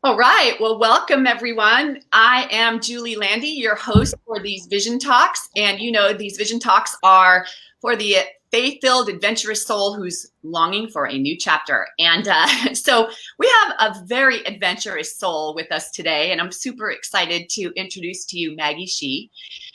All right. Well, welcome everyone. I am Julie Landy, your host for these Vision Talks. And these Vision Talks are for the faith-filled, adventurous soul who's longing for a new chapter. And so we have a very adventurous soul with us today. And I'm super excited to introduce to you Maggie Shih.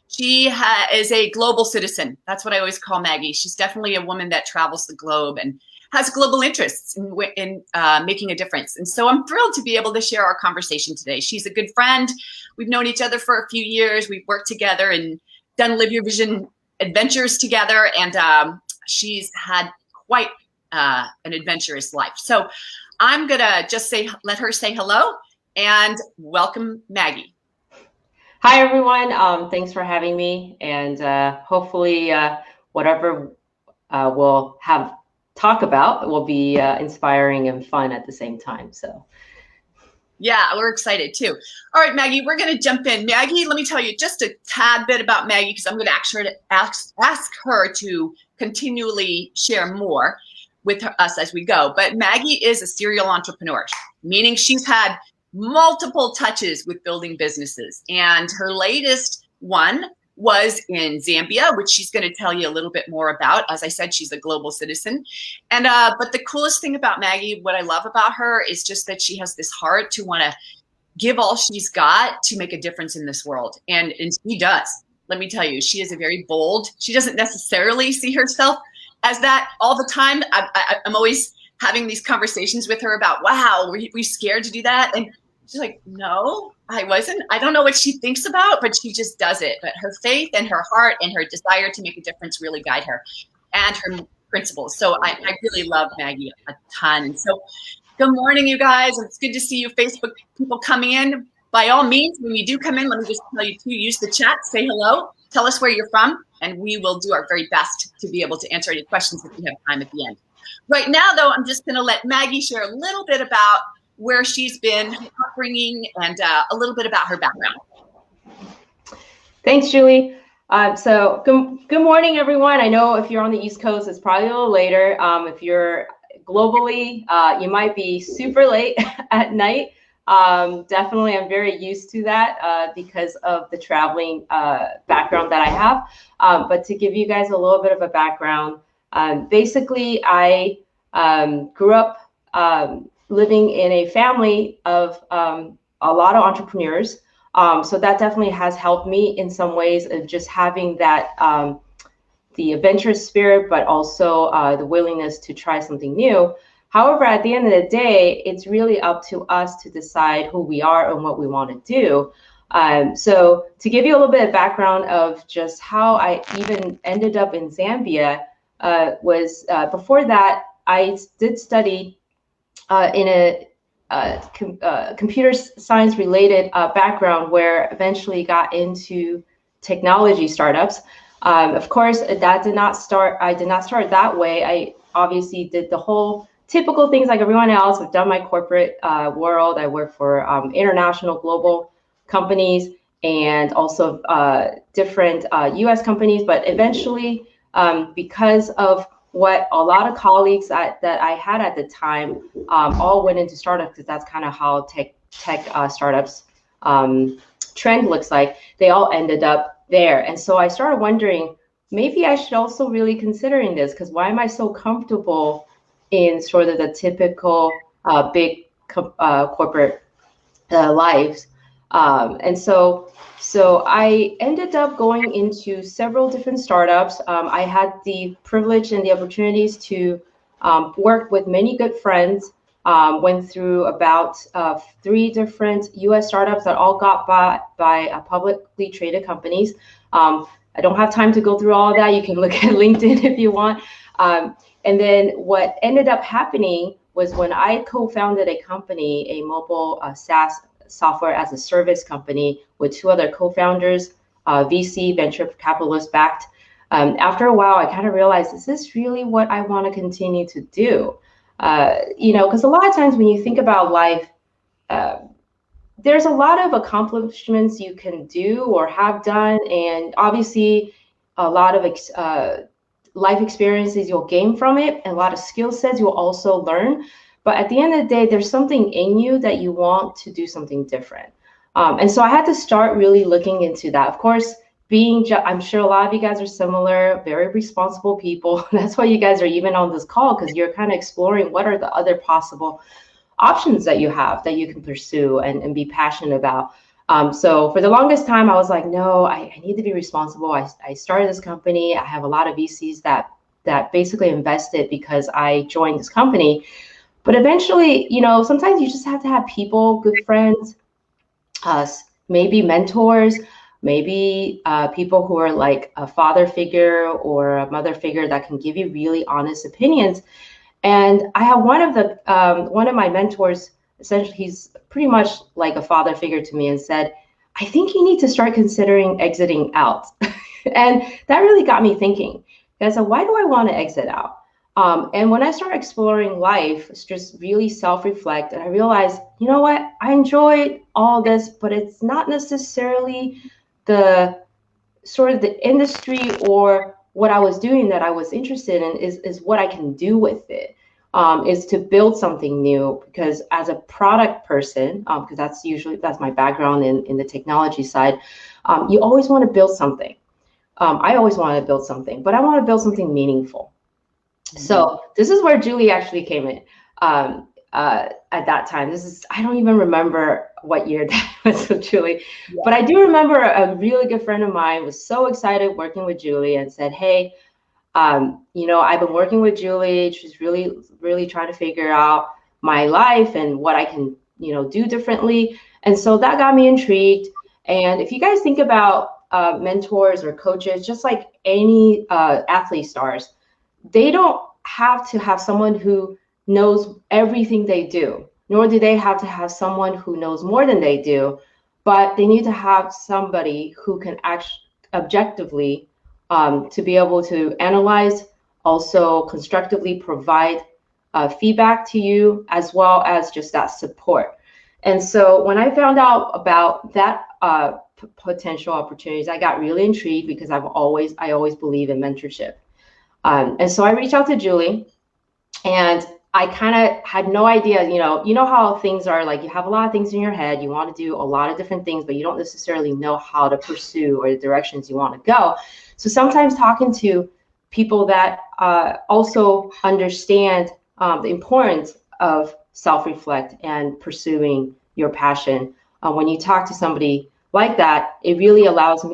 She is a global citizen. That's what I always call Maggie. She's definitely a woman that travels the globe and has global interests in making a difference. And so I'm thrilled to be able to share our conversation today. She's a good friend. We've known each other for a few years. We've worked together and done Live Your Vision adventures together. And she's had quite an adventurous life. So I'm gonna just let her say hello and welcome Maggie. Hi, everyone. Thanks for having me. And hopefully whatever we'll talk about will be inspiring and fun at the same time. So, yeah, we're excited too. All right, Maggie, we're going to jump in. Maggie, let me tell you just a tad bit about Maggie because I'm going to ask her to continually share more with us as we go. But Maggie is a serial entrepreneur, meaning she's had multiple touches with building businesses. And her latest one was in Zambia, which she's going to tell you a little bit more about. As I said, she's a global citizen. And but the coolest thing about Maggie, what I love about her is just that she has this heart to want to give all she's got to make a difference in this world. And she does. Let me tell you, she is a very bold. She doesn't necessarily see herself as that all the time. I'm always having these conversations with her about, wow, were you scared to do that? And she's like, no, I wasn't. I don't know what she thinks about, but she just does it. But her faith and her heart and her desire to make a difference really guide her, and her principles. So I really love Maggie a ton. So good morning, you guys. It's good to see you Facebook people coming in. By all means, when you do come in, let me just tell you to use the chat, say hello, tell us where you're from, and we will do our very best to be able to answer any questions if we have time at the end. Right now, though, I'm just going to let Maggie share a little bit about where she's been, her upbringing, and a little bit about her background. Thanks, Julie. So good morning, everyone. I know if you're on the East Coast, it's probably a little later. If you're globally, you might be super late at night. Definitely, I'm very used to that because of the traveling background that I have. But to give you guys a little bit of a background, basically, I grew up living in a family of a lot of entrepreneurs. So that definitely has helped me in some ways of just having that, the adventurous spirit, but also the willingness to try something new. However, at the end of the day, it's really up to us to decide who we are and what we want to do. So to give you a little bit of background of just how I even ended up in Zambia was before that, I did study in a computer science related background where eventually got into technology startups. Of course, I did not start that way. I obviously did the whole typical things like everyone else. I've done my corporate world. I work for international global companies and also different US companies. But eventually, because of what a lot of colleagues that I had at the time all went into startups, because that's kind of how tech startups trend looks like. They all ended up there. And so I started wondering, maybe I should also really considering this, because why am I so comfortable in sort of the typical big corporate lives? And so I ended up going into several different startups. I had the privilege and the opportunities to work with many good friends, went through about 3 different US startups that all got bought by publicly traded companies. I don't have time to go through all of that. You can look at LinkedIn if you want. And then what ended up happening was when I co-founded a company, a mobile SaaS software as a service company with 2 other co-founders, VC, venture capitalist backed. After a while, I kind of realized, is this really what I want to continue to do? Because a lot of times when you think about life, there's a lot of accomplishments you can do or have done. And obviously, a lot of life experiences you'll gain from it, and a lot of skill sets you'll also learn. But at the end of the day, there's something in you that you want to do something different. And so I had to start really looking into that. Of course, I'm sure a lot of you guys are similar, very responsible people. That's why you guys are even on this call, because you're kind of exploring what are the other possible options that you have that you can pursue and be passionate about. So for the longest time, I was like, no, I need to be responsible. I started this company. I have a lot of VCs that basically invested because I joined this company. But eventually, sometimes you just have to have people, good friends, maybe mentors, maybe people who are like a father figure or a mother figure that can give you really honest opinions. And I have one of my mentors, essentially, he's pretty much like a father figure to me, and said, I think you need to start considering exiting out. And that really got me thinking. I said, why do I want to exit out? And when I started exploring life, it's just really self-reflect, and I realized, you know what, I enjoyed all this, but it's not necessarily the sort of the industry or what I was doing that I was interested in is what I can do with it, is to build something new. Because as a product person, because that's my background in the technology side, you always want to build something. I always wanted to build something, but I want to build something meaningful. So this is where Julie actually came in at that time. I don't even remember what year that was with Julie, but I do remember a really good friend of mine was so excited working with Julie and said, hey, I've been working with Julie. She's really, really trying to figure out my life and what I can, do differently. And so that got me intrigued. And if you guys think about mentors or coaches, just like any athlete stars, they don't have to have someone who knows everything they do, nor do they have to have someone who knows more than they do, but they need to have somebody who can actually objectively to be able to analyze, also constructively provide feedback to you, as well as just that support. And so when I found out about that potential opportunities, I got really intrigued, because I always believe in mentorship. And so I reached out to Julie, and I kind of had no idea, you know how things are, like you have a lot of things in your head, you want to do a lot of different things, but you don't necessarily know how to pursue or the directions you want to go. So sometimes talking to people that also understand the importance of self-reflect and pursuing your passion. When you talk to somebody like that, it really allows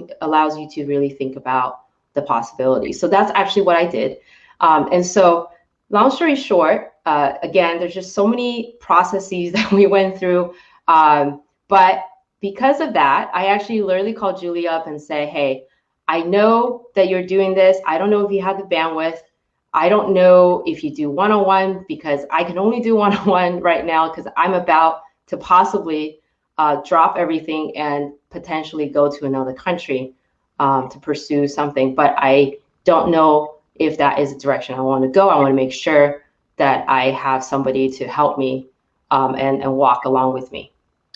you to really think about the possibilities. So that's actually what I did. And so long story short, again, there's just so many processes that we went through. But because of that, I actually literally called Julie up and say, hey, I know that you're doing this. I don't know if you have the bandwidth. I don't know if you do one-on-one, because I can only do one-on-one right now, because I'm about to possibly drop everything and potentially go to another country to pursue something. But I don't know if that is the direction I want to go. I want to make sure that I have somebody to help me and walk along with me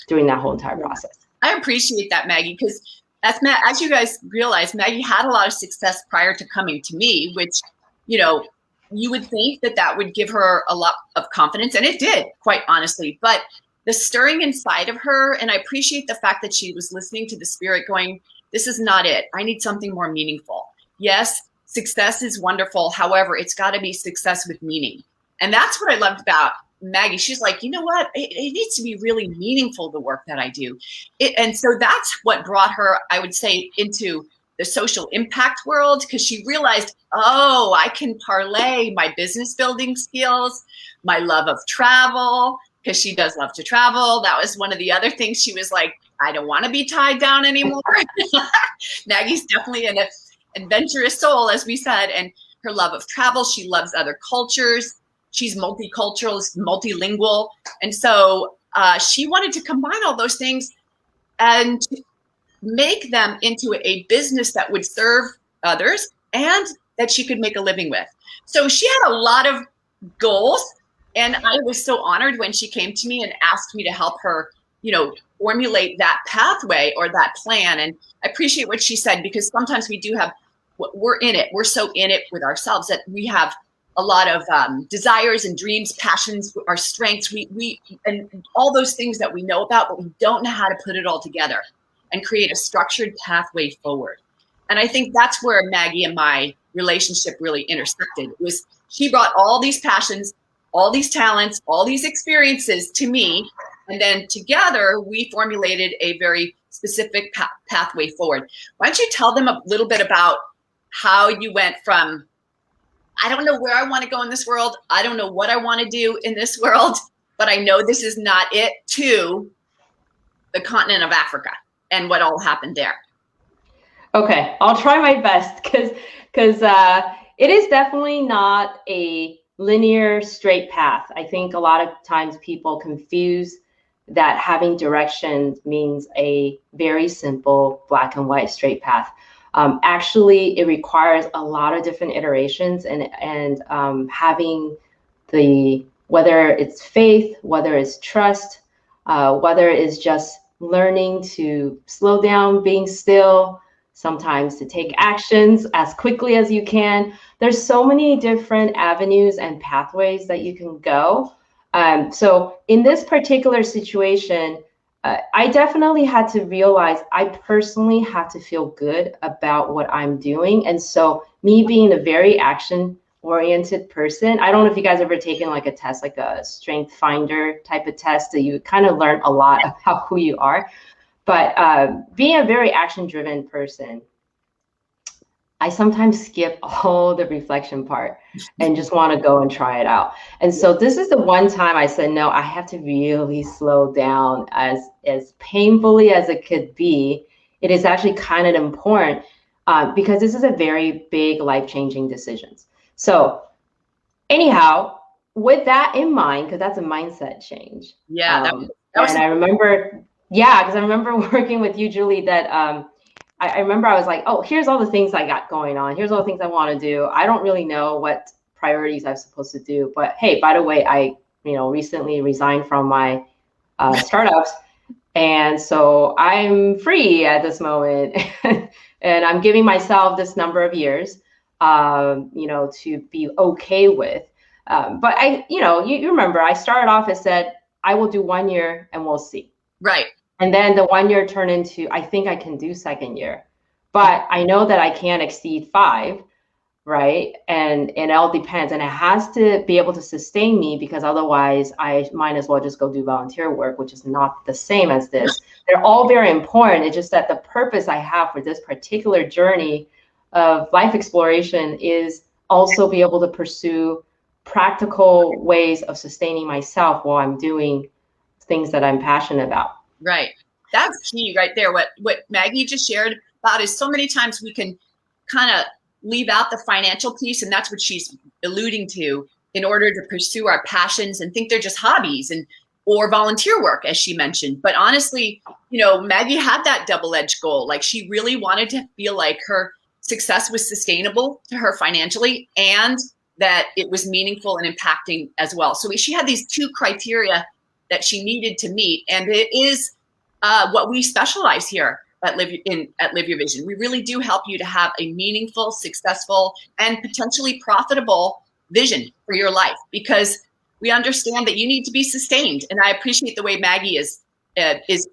during that whole entire process. I appreciate that, Maggie, because as you guys realize, Maggie had a lot of success prior to coming to me, which, you would think that would give her a lot of confidence, and it did, quite honestly. But the stirring inside of her, and I appreciate the fact that she was listening to the spirit going, this is not it. I need something more meaningful. Yes, success is wonderful. However, it's got to be success with meaning. And that's what I loved about Maggie. She's like, you know what? It needs to be really meaningful, the work that I do. And so that's what brought her, I would say, into the social impact world, because she realized, oh, I can parlay my business building skills, my love of travel, because she does love to travel. That was one of the other things. She was like, I don't want to be tied down anymore. Maggie's definitely an adventurous soul, as we said, and her love of travel. She loves other cultures. She's multicultural, multilingual. And so she wanted to combine all those things and make them into a business that would serve others and that she could make a living with. So she had a lot of goals. And I was so honored when she came to me and asked me to help her, formulate that pathway or that plan. And I appreciate what she said, because sometimes we're in it. We're so in it with ourselves that we have a lot of desires and dreams, passions, our strengths, we and all those things that we know about, but we don't know how to put it all together and create a structured pathway forward. And I think that's where Maggie and my relationship really intersected. Was she brought all these passions, all these talents, all these experiences to me, and then together we formulated a very specific pathway forward. Why don't you tell them a little bit about how you went from, I don't know where I want to go in this world, I don't know what I want to do in this world, but I know this is not it, to the continent of Africa and what all happened there? Okay, I'll try my best because it is definitely not a linear straight path. I think a lot of times people confuse that having direction means a very simple black and white straight path. Actually, it requires a lot of different iterations and having whether it's faith, whether it's trust, whether it's just learning to slow down, being still, sometimes to take actions as quickly as you can. There's so many different avenues and pathways that you can go. So in this particular situation, I definitely had to realize I personally had to feel good about what I'm doing. And so me being a very action-oriented person, I don't know if you guys ever taken like a test, like a strength finder type of test, that you kind of learn a lot about who you are. But being a very action-driven person, I sometimes skip all the reflection part and just want to go and try it out. And so this is the one time I said, no, I have to really slow down. As painfully as it could be, it is actually kind of important because this is a very big life-changing decisions. So anyhow, with that in mind, because that's a mindset change. Yeah, that was and I remember, because I remember working with you, Julie, that I remember I was like, oh, here's all the things I got going on. Here's all the things I want to do. I don't really know what priorities I'm supposed to do. But hey, by the way, I recently resigned from my startups. And so I'm free at this moment. And I'm giving myself this number of years, to be okay with. But you remember, I started off and said, I will do 1 year and we'll see. Right. And then the 1 year turned into, I think I can do second year, but I know that I can't exceed 5, right? And it all depends. And it has to be able to sustain me, because otherwise I might as well just go do volunteer work, which is not the same as this. They're all very important. It's just that the purpose I have for this particular journey of life exploration is also be able to pursue practical ways of sustaining myself while I'm doing things that I'm passionate about. Right. That's key right there. What Maggie just shared about is so many times we can kind of leave out the financial piece, and that's what she's alluding to, in order to pursue our passions and think they're just hobbies or volunteer work, as she mentioned. But honestly, Maggie had that double-edged goal. Like, she really wanted to feel like her success was sustainable to her financially, and that it was meaningful and impacting as well. So she had these two criteria that she needed to meet, and it is what we specialize here at Live Your Vision. We really do help you to have a meaningful, successful, and potentially profitable vision for your life, because we understand that you need to be sustained. And I appreciate the way Maggie is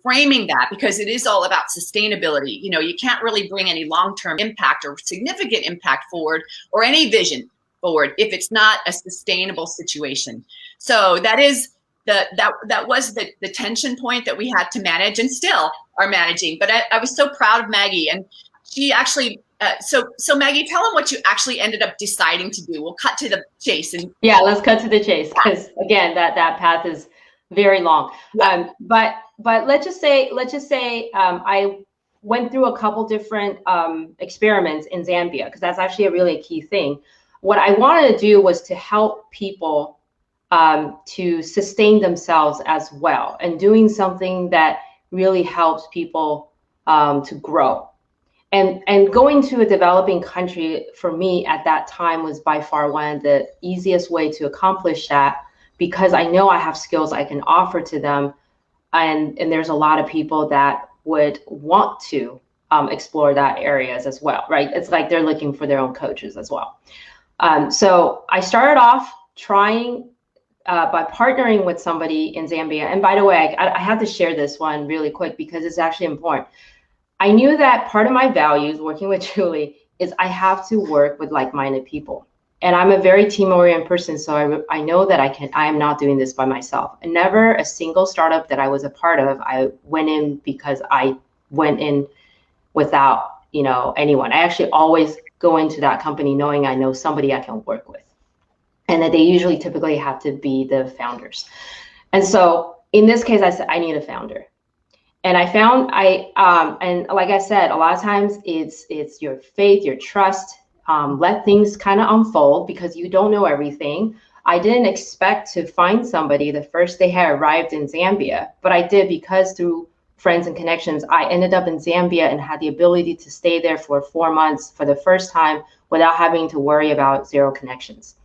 framing that, because it is all about sustainability. You can't really bring any long-term impact or significant impact forward, or any vision forward, if it's not a sustainable situation. So that is that was the tension point that we had to manage, and still are managing. But I was so proud of Maggie, and she actually so Maggie, tell them what you actually ended up deciding to do. We'll cut to the chase. And yeah, let's cut to the chase, because again, that path is very long. Yeah. But let's just say I went through a couple different experiments in Zambia, because that's actually a really key thing. What I wanted to do was to help people to sustain themselves as well, and doing something that really helps people to grow. And going to a developing country for me at that time was by far one of the easiest way to accomplish that, because I know I have skills I can offer to them, and there's a lot of people that would want to explore that areas as well, right? It's like they're looking for their own coaches as well. So I started off trying by partnering with somebody in Zambia. And by the way, I have to share this one really quick because it's actually important. I knew that part of my values working with Julie is I have to work with like-minded people. And I'm a very team-oriented person, so I know that I am not doing this by myself. And never a single startup that I was a part of, I went in because I went in without, anyone. I actually always go into that company knowing I know somebody I can work with. And that they usually typically have to be the founders. And so in this case, I said, I need a founder. And I found and like I said, a lot of times it's your faith, your trust, let things kind of unfold because you don't know everything. I didn't expect to find somebody the first day I arrived in Zambia, but I did because through friends and connections, I ended up in Zambia and had the ability to stay there for 4 months for the first time without having to worry about zero connections.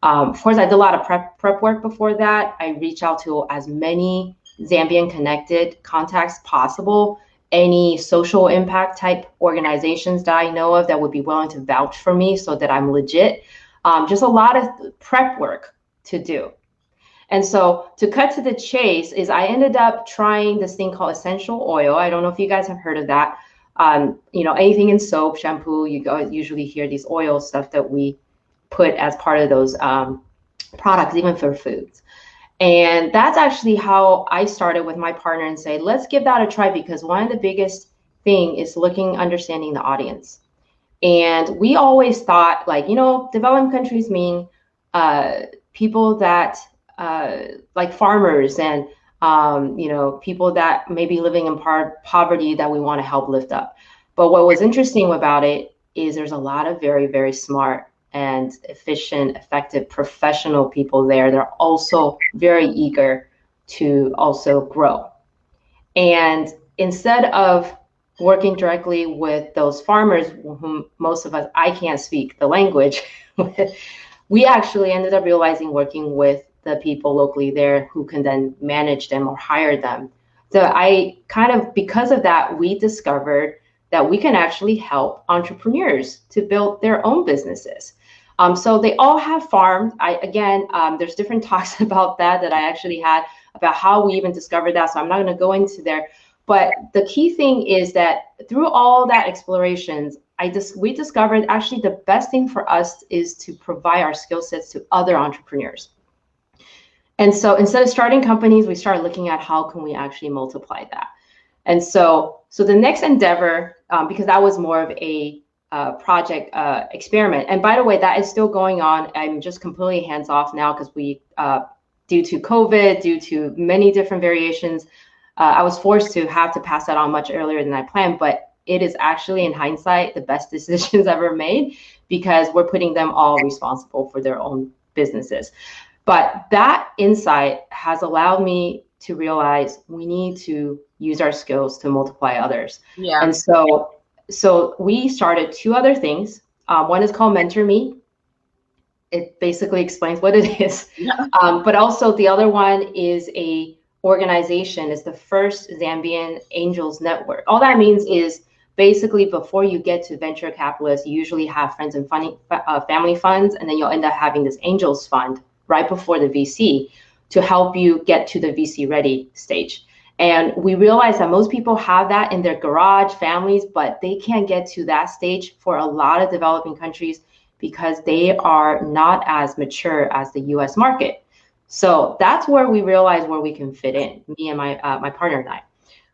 Of course, I did a lot of prep work before that. I reached out to as many Zambian connected contacts possible, any social impact type organizations that I know of that would be willing to vouch for me so that I'm legit. Just a lot of prep work to do. And so to cut to the chase is I ended up trying this thing called essential oil. I don't know if you guys have heard of that. Anything in soap, shampoo, you usually hear these oil stuff that we put as part of those products, even for foods. And that's actually how I started with my partner and say, let's give that a try, because one of the biggest thing is understanding the audience. And we always thought developing countries mean people that like farmers and people that may be living in poverty that we want to help lift up. But what was interesting about it is there's a lot of very, very smart and efficient, effective, professional people there. They're also very eager to also grow. And instead of working directly with those farmers, whom most of us, I can't speak the language, we actually ended up realizing working with the people locally there who can then manage them or hire them. So because of that, we discovered that we can actually help entrepreneurs to build their own businesses. So they all have farms. There's different talks about that I actually had about how we even discovered that. So I'm not going to go into there. But the key thing is that through all that explorations, we discovered actually the best thing for us is to provide our skill sets to other entrepreneurs. And so instead of starting companies, we started looking at how can we actually multiply that. And so the next endeavor, because that was more of a project experiment. And by the way, that is still going on. I'm just completely hands off now because due to COVID, due to many different variations, I was forced to have to pass that on much earlier than I planned. But it is actually, in hindsight, the best decisions ever made because we're putting them all responsible for their own businesses. But that insight has allowed me to realize we need to use our skills to multiply others. Yeah. And so we started 2 other things. One is called Mentor Me. It basically explains what it is. Yeah. But also the other one is a organization. It's the first Zambian Angels Network. All that means is basically before you get to venture capitalists, you usually have friends and family funds, and then you'll end up having this Angels Fund right before the VC to help you get to the VC ready stage. And we realize that most people have that in their garage families, but they can't get to that stage for a lot of developing countries because they are not as mature as the US market. So that's where we realize where we can fit in, me and my partner and I.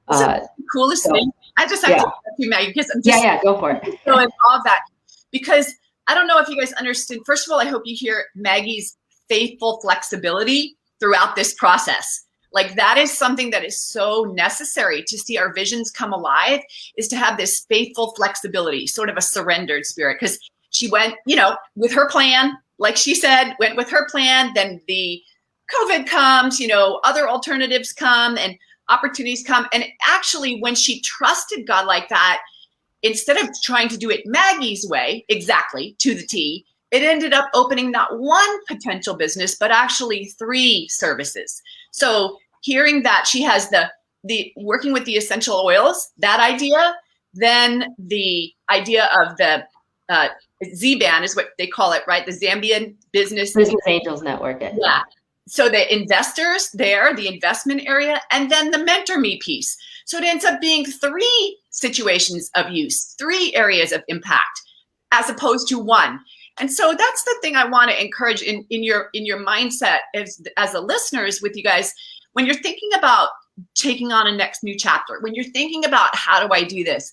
The coolest thing. I just have to ask you, Maggie, because I'm just go for it. Doing all of that. Because I don't know if you guys understand. First of all, I hope you hear Maggie's faithful flexibility throughout this process. Like that is something that is so necessary to see our visions come alive, is to have this faithful flexibility, sort of a surrendered spirit. Because she went, with her plan, like she said, went with her plan, then the COVID comes, other alternatives come and opportunities come. And actually, when she trusted God like that, instead of trying to do it Maggie's way, exactly to the T, it ended up opening not one potential business, but actually 3 services. So hearing that she has the working with the essential oils, that idea, then the idea of the uh, ZBAN is what they call it, right? The Zambian Business Angels Network. Yeah. So the investors there, the investment area, and then the mentor me piece. So it ends up being 3 situations of use, 3 areas of impact, as opposed to 1. And so that's the thing I want to encourage in your mindset as a listeners with you guys. When you're thinking about taking on a next new chapter, when you're thinking about how do I do this,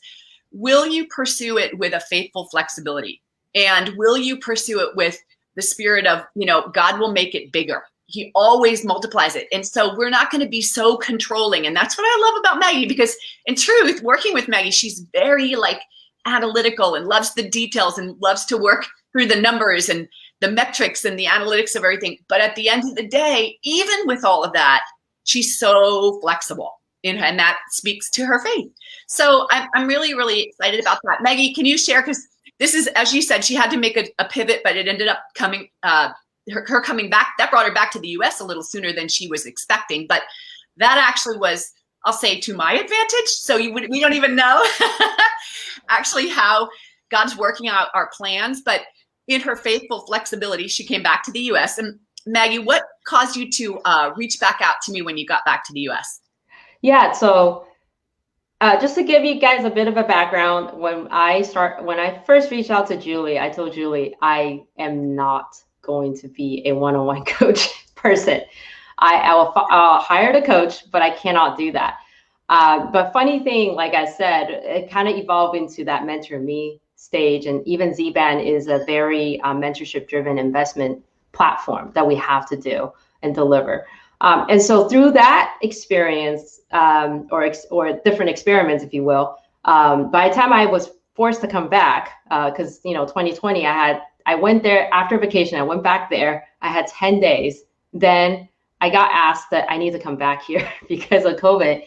will you pursue it with a faithful flexibility? And will you pursue it with the spirit of, God will make it bigger. He always multiplies it. And so we're not going to be so controlling. And that's what I love about Maggie, because in truth, working with Maggie, she's very analytical and loves the details and loves to work through the numbers and the metrics and the analytics of everything. But at the end of the day, even with all of that, she's so flexible, and that speaks to her faith. So I'm really, really excited about that. Maggie, can you share? Because this is, as you said, she had to make a pivot, but it ended up coming, her coming back, that brought her back to the US a little sooner than she was expecting. But that actually was, I'll say, to my advantage. So we don't even know actually how God's working out our plans. But in her faithful flexibility, she came back to the US. And Maggie, what caused you to reach back out to me when you got back to the US? Yeah, so just to give you guys a bit of a background, when I first reached out to Julie, I told Julie I am not going to be a one-on-one coach person. I'll hire a coach, but I cannot do that. But funny thing, like I said, it kind of evolved into that mentor me stage, and even ZBAN is a very mentorship-driven investment platform that we have to do and deliver. And so through that experience, or different experiments, if you will, by the time I was forced to come back, because 2020, I went there after vacation. I went back there. I had 10 days. Then I got asked that I need to come back here because of COVID.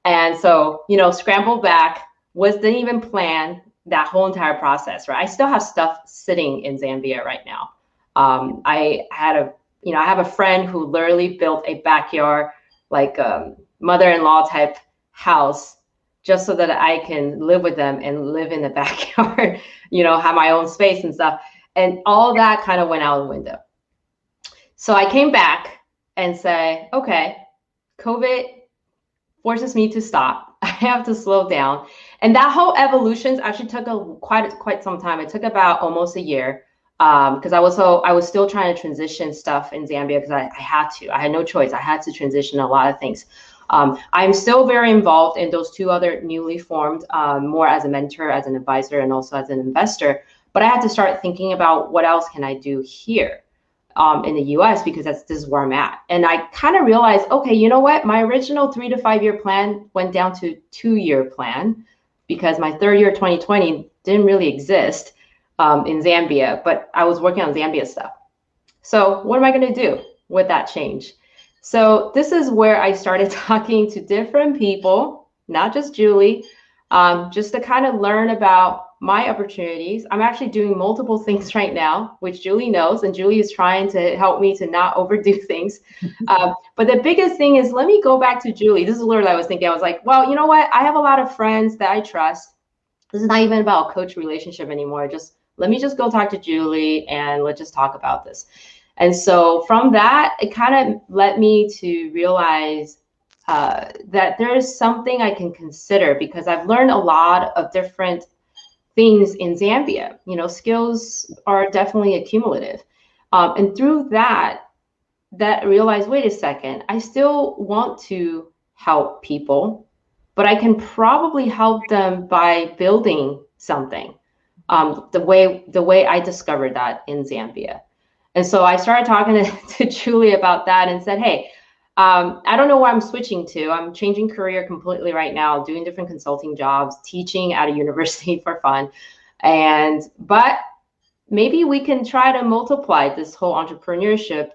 And so, scrambled back, didn't even plan that whole entire process, right? I still have stuff sitting in Zambia right now. I have a friend who literally built a backyard, mother-in-law type house, just so that I can live with them and live in the backyard, have my own space and stuff. And all that kind of went out the window. So I came back and said, okay, COVID forces me to stop. I have to slow down. And that whole evolution actually took quite some time. It took about almost a year. Because I was still trying to transition stuff in Zambia, because I had no choice. I had to transition a lot of things. I'm still very involved in those 2 other newly formed, more as a mentor, as an advisor, and also as an investor. But I had to start thinking about what else can I do here in the US, because this is where I'm at. And I kind of realized, okay, you know what? My original 3 to 5 year plan went down to 2-year plan, because my 3rd year, 2020, didn't really exist in Zambia, but I was working on Zambia stuff. So what am I going to do with that change? So this is where I started talking to different people, not just Julie, just to kind of learn about my opportunities. I'm actually doing multiple things right now, which Julie knows, and Julie is trying to help me to not overdo things. But the biggest thing is, let me go back to Julie. This is literally what I was thinking. I was like, well, you know what? I have a lot of friends that I trust. This is not even about a coach relationship anymore. Let me just go talk to Julie and let's just talk about this. And so from that, it kind of led me to realize that there is something I can consider, because I've learned a lot of different things in Zambia. Skills are definitely accumulative. And through that I realized, wait a second, I still want to help people, but I can probably help them by building something. The way I discovered that in Zambia. And so I started talking to Julie about that and said, hey, I don't know where I'm switching to. I'm changing career completely right now, doing different consulting jobs, teaching at a university for fun. But maybe we can try to multiply this whole entrepreneurship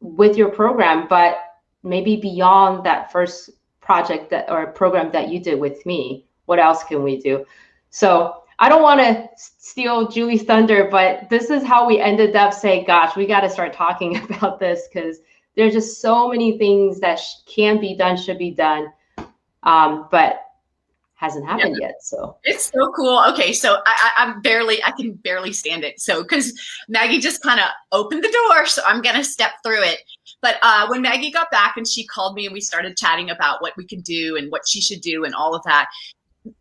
with your program, but maybe beyond that first project or program that you did with me. What else can we do? So I don't want to steal Julie's thunder, but this is how we ended up saying, gosh, we got to start talking about this, because there's just so many things that can be done, should be done. But hasn't happened yet. So it's so cool. Okay, so I can barely stand it. So because Maggie just kind of opened the door, so I'm gonna step through it. But when Maggie got back and she called me and we started chatting about what we could do and what she should do and all of that,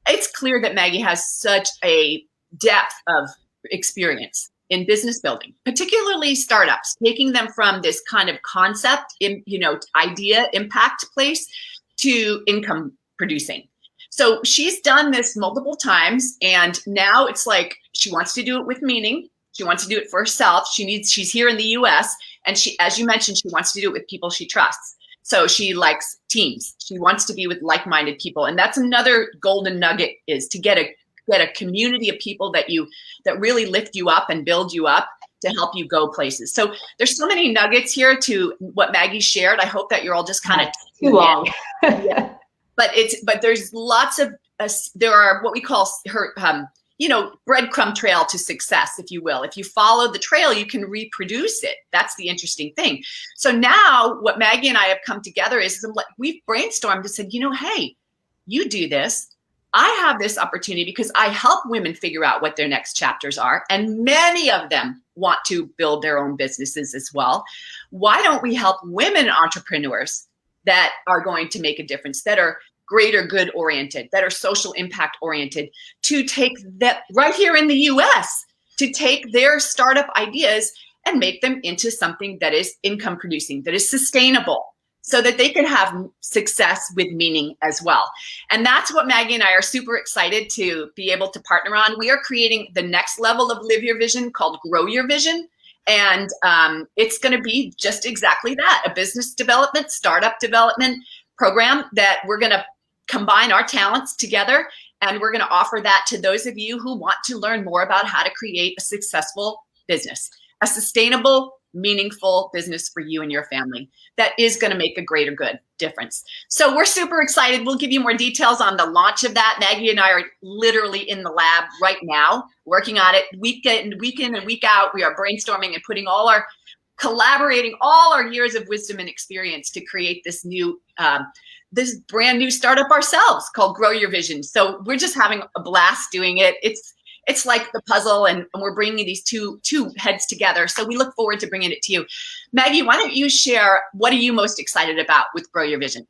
it's clear that Maggie has such a depth of experience in business building, particularly startups, taking them from this kind of concept, idea, impact place to income producing. So she's done this multiple times, and now it's like she wants to do it with meaning. She wants to do it for herself. She's here in the US, and she, as you mentioned, she wants to do it with people she trusts. So she likes teams. She wants to be with like-minded people. And that's another golden nugget, is to get a community of people that really lift you up and build you up to help you go places. So there's so many nuggets here to what Maggie shared. I hope that you're all just kind of too long. Yeah. But there's lots of there are what we call her breadcrumb trail to success, if you will. If you follow the trail, you can reproduce it. That's the interesting thing. So now what Maggie and I have come together is we've brainstormed and said, hey, you do this. I have this opportunity because I help women figure out what their next chapters are. And many of them want to build their own businesses as well. Why don't we help women entrepreneurs that are going to make a difference, that are greater good oriented, that are social impact oriented, to take that right here in the US, to take their startup ideas and make them into something that is income producing, that is sustainable, so that they can have success with meaning as well. And that's what Maggie and I are super excited to be able to partner on. We are creating the next level of Live Your Vision called Grow Your Vision. And it's going to be just exactly that, a business development, startup development program that we're going to combine our talents together. And we're going to offer that to those of you who want to learn more about how to create a successful business, a sustainable, meaningful business for you and your family that is going to make a greater good difference. So we're super excited. We'll give you more details on the launch of that. Maggie and I are literally in the lab right now working on it week in and week out. We are brainstorming and collaborating all our years of wisdom and experience to create this new this brand new startup ourselves called Grow Your Vision. So we're just having a blast doing it. It's like the puzzle, and we're bringing these two heads together. So we look forward to bringing it to you. Maggie, why don't you share, what are you most excited about with Grow Your Vision?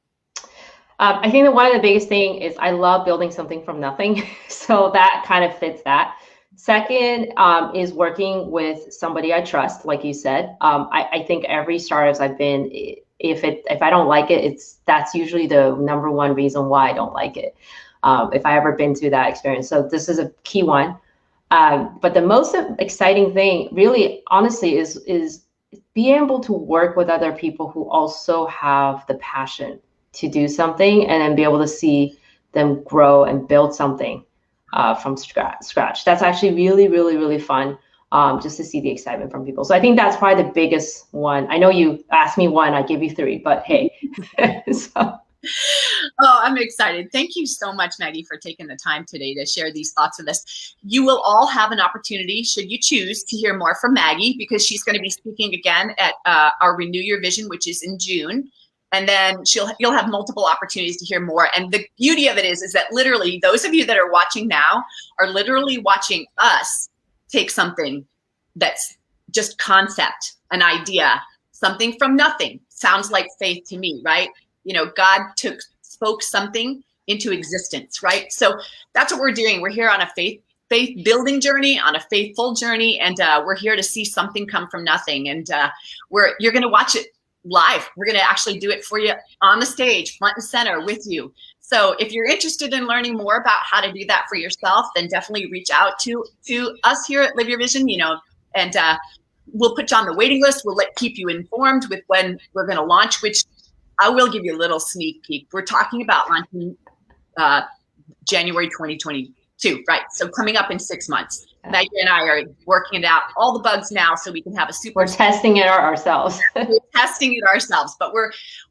I think that one of the biggest thing is I love building something from nothing. So that kind of fits that. Second is working with somebody I trust, like you said. I think every startups I've been, if I don't like it, that's usually the number one reason why I don't like it. If I ever been through that experience. So this is a key one. But the most exciting thing, really, honestly, is being able to work with other people who also have the passion to do something, and then be able to see them grow and build something from scratch. That's actually really, really, really fun, just to see the excitement from people. So I think that's probably the biggest one. I know you asked me one, I give you three, but hey. Oh, I'm excited. Thank you so much, Maggie, for taking the time today to share these thoughts with us. You will all have an opportunity, should you choose, to hear more from Maggie, because she's going to be speaking again at our Renew Your Vision, which is in June. And then you'll have multiple opportunities to hear more. And the beauty of it is that literally those of you that are watching now are literally watching us take something that's just concept, an idea, something from nothing. Sounds like faith to me, right? God spoke something into existence, right? So that's what we're doing. We're here on a faith building journey, on a faithful journey, and we're here to see something come from nothing. And you're going to watch it live. We're going to actually do it for you on the stage, front and center with you. So if you're interested in learning more about how to do that for yourself, then definitely reach out to us here at Live Your Vision, and we'll put you on the waiting list. We'll keep you informed with when we're going to launch, which I will give you a little sneak peek. We're talking about launching January 2022, right? So coming up in 6 months. Maggie and I are working it out, all the bugs now, so we can have a super. We're testing it ourselves. We're testing it ourselves, but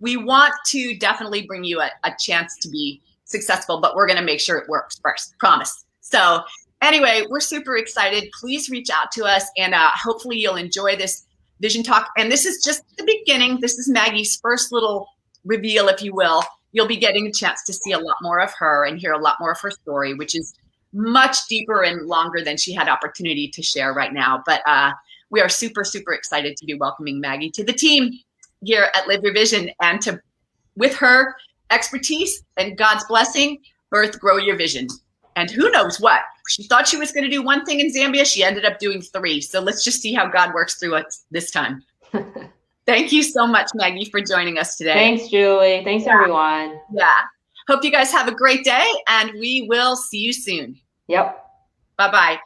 we want to definitely bring you a chance to be successful, but we're going to make sure it works first. Promise. So anyway, we're super excited. Please reach out to us, and hopefully you'll enjoy this Vision Talk. And this is just the beginning. This is Maggie's first little reveal, if you will. you'll be getting a chance to see a lot more of her and hear a lot more of her story, which is much deeper and longer than she had opportunity to share right now. But we are super, super excited to be welcoming Maggie to the team here at Live Your Vision, and to, with her expertise and God's blessing, birth, grow your vision. And who knows what? She thought she was going to do one thing in Zambia. She ended up doing 3. So let's just see how God works through us this time. Thank you so much, Maggie, for joining us today. Thanks, Julie. Thanks, everyone. Yeah. Hope you guys have a great day, and we will see you soon. Yep. Bye-bye.